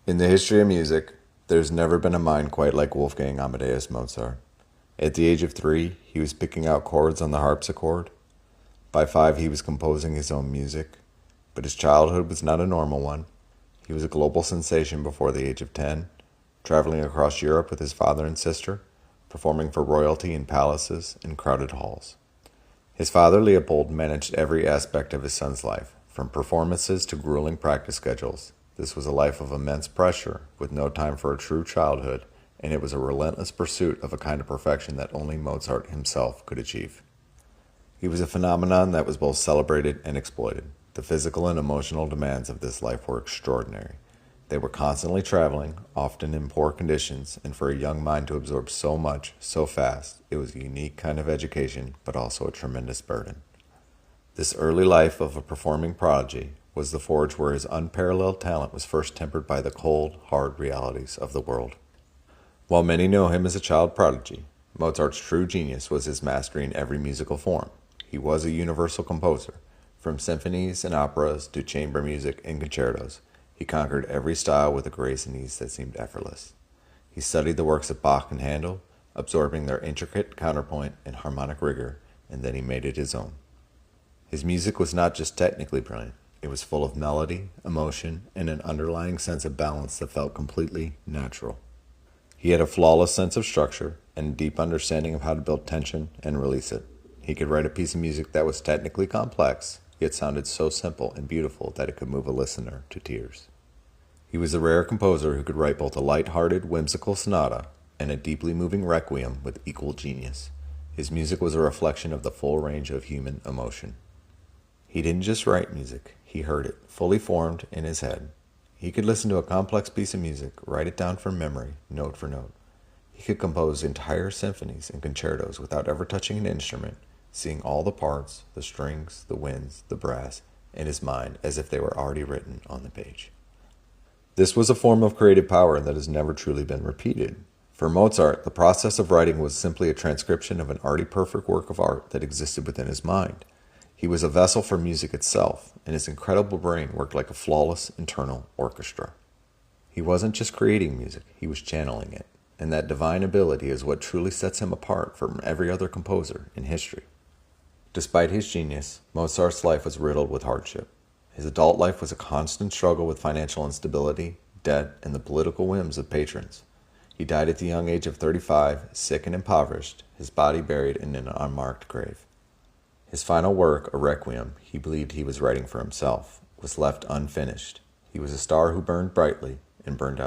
In the history of music, there's never been a mind quite like Wolfgang Amadeus Mozart. At the age of 3, he was picking out chords on the harpsichord. By 5, he was composing his own music. But his childhood was not a normal one. He was a global sensation before the age of 10, traveling across Europe with his father and sister, performing for royalty in palaces and crowded halls. His father, Leopold, managed every aspect of his son's life, from performances to grueling practice schedules. This was a life of immense pressure, with no time for a true childhood, and it was a relentless pursuit of a kind of perfection that only Mozart himself could achieve. He was a phenomenon that was both celebrated and exploited. The physical and emotional demands of this life were extraordinary. They were constantly traveling, often in poor conditions, and for a young mind to absorb so much, so fast, it was a unique kind of education, but also a tremendous burden. This early life of a performing prodigy was the forge where his unparalleled talent was first tempered by the cold, hard realities of the world. While many know him as a child prodigy, Mozart's true genius was his mastery in every musical form. He was a universal composer. From symphonies and operas to chamber music and concertos, he conquered every style with a grace and ease that seemed effortless. He studied the works of Bach and Handel, absorbing their intricate counterpoint and harmonic rigor, and then he made it his own. His music was not just technically brilliant, it was full of melody, emotion, and an underlying sense of balance that felt completely natural. He had a flawless sense of structure and a deep understanding of how to build tension and release it. He could write a piece of music that was technically complex, yet sounded so simple and beautiful that it could move a listener to tears. He was a rare composer who could write both a light-hearted, whimsical sonata and a deeply moving requiem with equal genius. His music was a reflection of the full range of human emotion. He didn't just write music, he heard it, fully formed in his head. He could listen to a complex piece of music, write it down from memory, note for note. He could compose entire symphonies and concertos without ever touching an instrument, seeing all the parts, the strings, the winds, the brass, in his mind as if they were already written on the page. This was a form of creative power that has never truly been repeated. For Mozart, the process of writing was simply a transcription of an already perfect work of art that existed within his mind. He was a vessel for music itself, and his incredible brain worked like a flawless internal orchestra. He wasn't just creating music, he was channeling it, and that divine ability is what truly sets him apart from every other composer in history. Despite his genius, Mozart's life was riddled with hardship. His adult life was a constant struggle with financial instability, debt, and the political whims of patrons. He died at the young age of 35, sick and impoverished, his body buried in an unmarked grave. His final work, a requiem he believed he was writing for himself, was left unfinished. He was a star who burned brightly and burned out